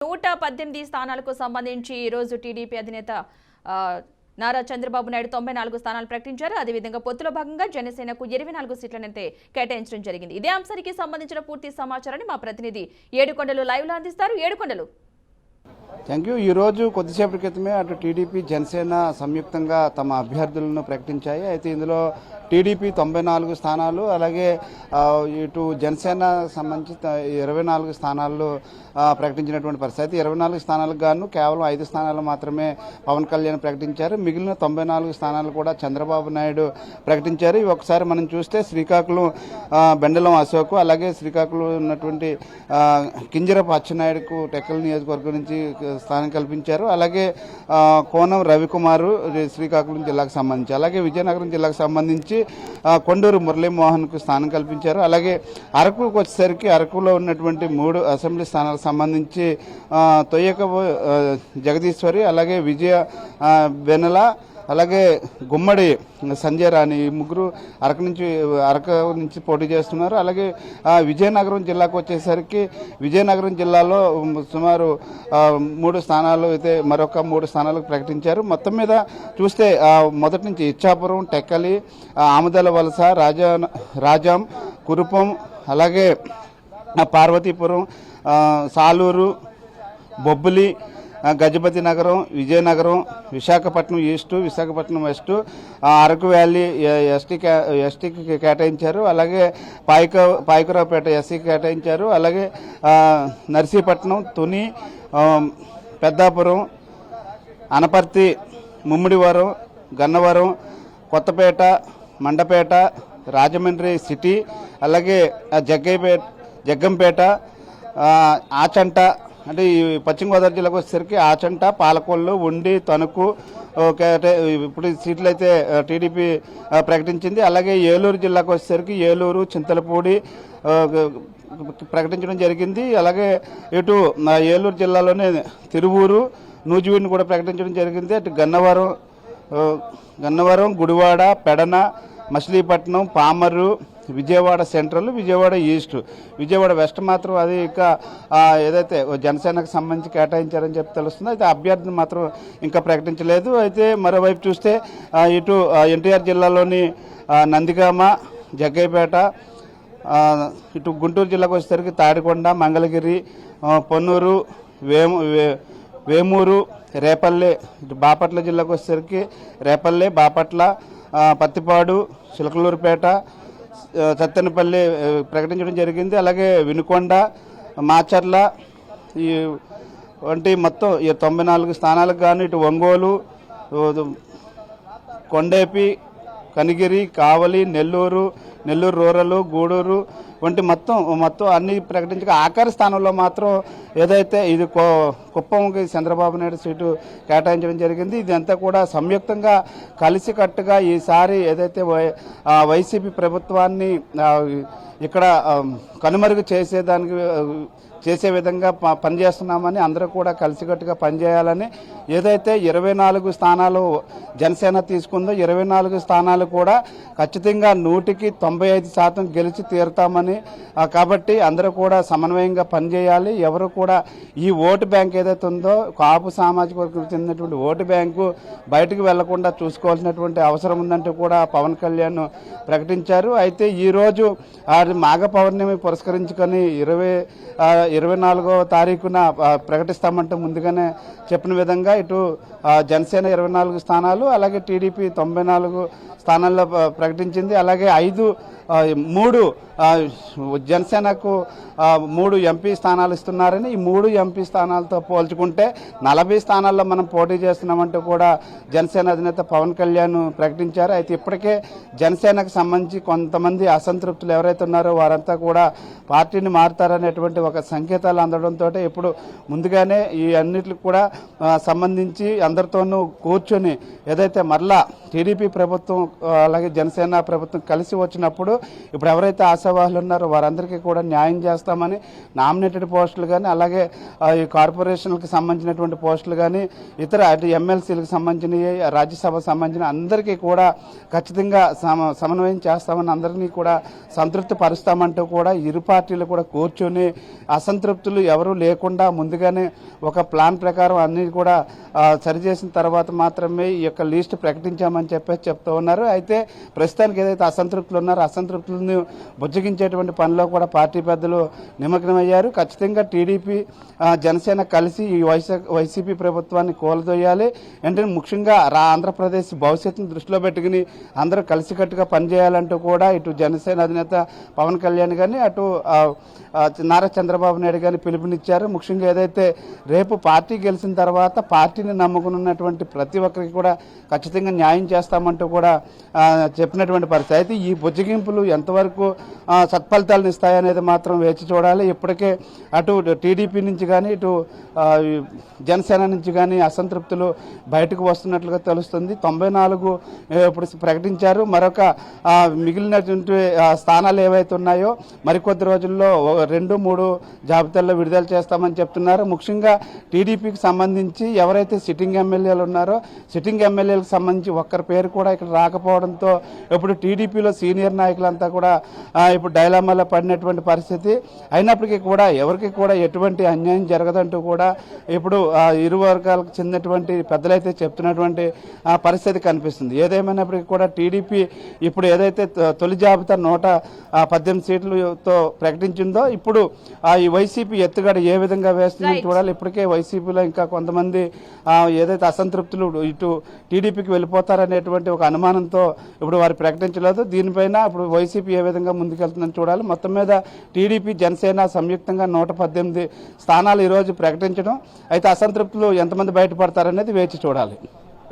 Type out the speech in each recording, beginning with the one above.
118 స్థానాలకు సంబంధించి ఈ రోజు టీడీపీ అధినేత నారా చంద్రబాబు నాయుడు 94 స్థానాలు ప్రకటించారు. అదేవిధంగా పొత్తులో భాగంగా జనసేనకు 24 సీట్లనైతే కేటాయించడం జరిగింది. ఇదే అంశానికి సంబంధించిన పూర్తి సమాచారాన్ని మా ప్రతినిధి ఏడుకొండలు లైవ్ లో అందిస్తారు. ఏడుకొండలు. Thank you. ఈరోజు కొద్దిసేపటి క్రితమే అటు టీడీపీ జనసేన సంయుక్తంగా తమ అభ్యర్థులను ప్రకటించాయి. అయితే ఇందులో టీడీపీ 94 స్థానాలు, అలాగే ఇటు జనసేన సంబంధించి 24 స్థానాల్లో ప్రకటించినటువంటి పరిస్థితి. అయితే 24 స్థానాలకు గాను కేవలం 5 స్థానాలు మాత్రమే పవన్ కళ్యాణ్ ప్రకటించారు. మిగిలిన 94 స్థానాలు కూడా చంద్రబాబు నాయుడు ప్రకటించారు. ఒకసారి మనం చూస్తే శ్రీకాకుళం బెండలం అశోక్, అలాగే శ్రీకాకుళం ఉన్నటువంటి కింజరపు అచ్చెన్నాయుడుకు టెక్కల నియోజకవర్గం నుంచి స్థానం కల్పించారు. అలాగే కోనం రవికుమారు శ్రీకాకుళం జిల్లాకు సంబంధించి, అలాగే విజయనగరం జిల్లాకు సంబంధించి కొండూరు మురళీమోహన్కు స్థానం కల్పించారు. అలాగే అరకుకు వచ్చేసరికి అరకులో ఉన్నటువంటి 3 అసెంబ్లీ స్థానాలకు సంబంధించి తొయ్యక జగదీశ్వరి, అలాగే విజయ బెనల, అలాగే గుమ్మడి సంజయ్ రాణి, ఈ ముగ్గురు అరకు నుంచి పోటీ చేస్తున్నారు. అలాగే విజయనగరం జిల్లాకు వచ్చేసరికి విజయనగరం జిల్లాలో సుమారు 3 స్థానాలు అయితే మరొక 3 స్థానాలకు ప్రకటించారు. మొత్తం మీద చూస్తే మొదటి నుంచి ఇచ్చాపురం, టెక్కలి, ఆమదల వలస, రాజాం, కురుపం, అలాగే Parvathipuram, Saluru, Bobbili, Gajapathi Nagaram, Vizianagaram, Visakhapatnam east, Visakhapatnam west, Araku valley ఎస్టీకి కేటాయించారు. అలాగే పాయకరావుపేట ఎస్సీకి కేటాయించారు. అలాగే నర్సీపట్నం, తుని, పెద్దాపురం, అనపర్తి, ముమ్మిడివరం, గన్నవరం, కొత్తపేట, మండపేట, రాజమండ్రి సిటీ, అలాగే జగ్గంపేట, ఆచంట, అంటే ఈ పశ్చిమ గోదావరి జిల్లాకు వచ్చేసరికి ఆచంట, పాలకొల్లు, ఉండి, తణుకు ఇప్పుడు సీట్లు అయితే టీడీపీ ప్రకటించింది. అలాగే ఏలూరు జిల్లాకు వచ్చేసరికి ఏలూరు, చింతలపూడి ప్రకటించడం జరిగింది. అలాగే ఇటు ఏలూరు జిల్లాలోనే తిరువూరు, నూజివీడుని కూడా ప్రకటించడం జరిగింది. అటు Gannavaram, Gudivada, Pedana, Machilipatnam, Pamarru, Vijayawada central, Vijayawada east, Vijayawada west మాత్రం అది ఇక ఏదైతే జనసేనకు సంబంధించి కేటాయించారని చెప్పి తెలుస్తుంది. అయితే అభ్యర్థిని మాత్రం ఇంకా ప్రకటించలేదు. అయితే మరోవైపు చూస్తే ఇటు ఎన్టీఆర్ జిల్లాలోని నందిగామ, జగ్గయ్యపేట, ఇటు గుంటూరు జిల్లాకు వచ్చేసరికి తాడికొండ, మంగళగిరి, పొన్నూరు, వేమూరు, రేపల్లె, ఇటు బాపట్ల జిల్లాకు వచ్చేసరికి రేపల్లె, బాపట్ల, పత్తిపాడు, చిలకలూరుపేట, సత్తెనపల్లి ప్రకటించడం జరిగింది. అలాగే వినుకొండ, మాచర్ల ఈ వంటి మొత్తం 94 స్థానాలకు గాను ఇటు ఒంగోలు, కొండేపి, కనిగిరి, కావలి, నెల్లూరు రూరల్, గూడూరు వంటి మొత్తం అన్ని ప్రకటించగా ఆఖరి స్థానంలో మాత్రం ఏదైతే ఇది కుప్పంకి చంద్రబాబు నాయుడు సీటు కేటాయించడం జరిగింది. ఇదంతా కూడా సంయుక్తంగా కలిసికట్టుగా ఈసారి ఏదైతే వైసీపీ ప్రభుత్వాన్ని ఇక్కడ కనుమరుగు చేసే విధంగా పనిచేస్తున్నామని, అందరూ కూడా కలిసికట్టుగా పనిచేయాలని, ఏదైతే 24 స్థానాలు జనసేన తీసుకుందో 24 స్థానాలు కూడా ఖచ్చితంగా 100% గెలిచి తీరుతామని, కాబట్టి అందరూ కూడా సమన్వయంగా పనిచేయాలి. ఎవరు కూడా ఈ ఓటు బ్యాంక్ ఏదైతే ఉందో కాపు సామాజిక వర్గానికి చెందినటువంటి ఓటు బ్యాంకు బయటకు వెళ్లకుండా చూసుకోవాల్సినటువంటి అవసరం ఉందంటూ కూడా పవన్ కళ్యాణ్ ప్రకటించారు. అయితే ఈరోజు మాఘ పౌర్ణమి పురస్కరించుకొని 24వ తారీఖున ప్రకటిస్తామంటూ ముందుగానే చెప్పిన విధంగా ఇటు జనసేన 24 స్థానాలు, అలాగే టీడీపీ 94 స్థానాల్లో ప్రకటించింది. అలాగే 3 జనసేనకు 3 ఎంపీ స్థానాలు ఇస్తున్నారని, ఈ 3 ఎంపీ స్థానాలతో పోల్చుకుంటే 40 స్థానాల్లో మనం పోటీ చేస్తున్నామంటూ కూడా జనసేన అధినేత పవన్ కళ్యాణ్ ప్రకటించారు. అయితే ఇప్పటికే జనసేనకు సంబంధించి కొంతమంది అసంతృప్తులు ఎవరైతే ఉన్నారో వారంతా కూడా పార్టీని మారుతారనేటువంటి ఒక సంకేతాలు అందడంతో ఇప్పుడు ముందుగానే ఈ అన్నిటికి కూడా సంబంధించి అందరితోనూ కూర్చొని ఏదైతే మరలా టీడీపీ ప్రభుత్వం అలాగే జనసేన ప్రభుత్వం కలిసి వచ్చినప్పుడు ఇప్పుడు ఎవరైతే ఆశావాహులు ఉన్నారో వారందరికీ కూడా న్యాయం చేస్తామని, నామినేటెడ్ పోస్టులు కానీ, అలాగే ఈ కార్పొరేషన్లకు సంబంధించినటువంటి పోస్టులు కానీ, ఇతర ఎమ్మెల్సీలకు సంబంధించినవి, రాజ్యసభకు సంబంధించిన అందరికీ కూడా ఖచ్చితంగా సమన్వయం చేస్తామని, అందరినీ కూడా సంతృప్తి పరుస్తామంటూ కూడా ఇరు పార్టీలు కూడా కూర్చొని అసంతృప్తులు ఎవరూ లేకుండా ముందుగానే ఒక ప్లాన్ ప్రకారం అన్ని కూడా సరిచేసిన తర్వాత మాత్రమే ఈ యొక్క లిస్ట్ ప్రకటించామని చెప్పేసి చెప్తూ ఉన్నారు. అయితే ప్రస్తుతానికి ఏదైతే అసంతృప్తులు ఉన్నారో అసంతృప్తులను బుజ్జగించేటువంటి పనిలో కూడా పార్టీ పెద్దలు నిమగ్నమయ్యారు. ఖచ్చితంగా టీడీపీ జనసేన కలిసి ఈ వైసీపీ ప్రభుత్వాన్ని కూలదొయ్యాలి. అంటే ముఖ్యంగా ఆంధ్రప్రదేశ్ భవిష్యత్తును దృష్టిలో పెట్టుకుని అందరూ కలిసికట్టుగా పనిచేయాలంటూ కూడా ఇటు జనసేన అధినేత పవన్ కళ్యాణ్ గారిని అటు నారా చంద్రబాబు నాయుడు గారిని పిలుపునిచ్చారు. ముఖ్యంగా ఏదైతే రేపు పార్టీ గెలిచిన తర్వాత పార్టీని నమ్ముకున్నటువంటి ప్రతి ఒక్కరికి కూడా ఖచ్చితంగా న్యాయం చేస్తామంటూ కూడా చెప్పినటువంటి పరిస్థితి. అయితే ఈ బుజ్జగింపులు ఎంతవరకు సత్ఫలితాలను ఇస్తాయనేది మాత్రం వేచి చూడాలి. ఇప్పటికే అటు టీడీపీ నుంచి కానీ ఇటు జనసేన నుంచి కానీ అసంతృప్తులు బయటకు వస్తున్నట్లుగా తెలుస్తుంది. 94 ఇప్పుడు ప్రకటించారు. మరొక మిగిలినటువంటి స్థానాలు ఏవైతే ఉన్నాయో మరికొద్ది రోజుల్లో 2-3 జాబితాల్లో విడుదల చేస్తామని చెప్తున్నారు. ముఖ్యంగా టీడీపీకి సంబంధించి ఎవరైతే సిట్టింగ్ ఎమ్మెల్యేలు ఉన్నారో సిట్టింగ్ ఎమ్మెల్యేలకు సంబంధించి ఒక్కరి పేరు కూడా ఇక్కడ రాకపోవడంతో ఇప్పుడు టీడీపీలో సీనియర్ నాయకులంతా కూడా ఇప్పుడు డైలామాలో పడినటువంటి పరిస్థితి. అయినప్పటికీ కూడా ఎవరికి కూడా ఎటువంటి అన్యాయం జరగదంటూ కూడా ఇప్పుడు ఇరు వర్గాలకు చెందినటువంటి పెద్దలైతే చెప్తున్నటువంటి పరిస్థితి కనిపిస్తుంది. ఏదేమైనప్పటికీ కూడా టీడీపీ ఇప్పుడు ఏదైతే తొలి జాబితా 118 సీట్లతో ప్రకటించిందో ఇప్పుడు ఈ వైసీపీ ఎత్తుగడ ఏ విధంగా వేస్తుందని చూడాలి. ఇప్పటికే వైసీపీలో ఇంకా కొంతమంది ఏదైతే అసంతృప్తులు ఇటు టీడీపీకి వెళ్ళిపోతారనేటువంటి ఒక అనుమానంతో ఇప్పుడు వారు ప్రకటించలేదు. దీనిపైన ఇప్పుడు వైసీపీ ఏ విధంగా ముందుకెళ్తుందని చూడాలి. మొత్తం మీద టీడీపీ జనసేన సంయుక్తంగా 118 స్థానాలు ఈరోజు ప్రకటించడం. అయితే అసంతృప్తులు ఎంతమంది బయటపడతారనేది వేచి చూడాలి.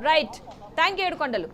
Right, thank you Yedukondalu.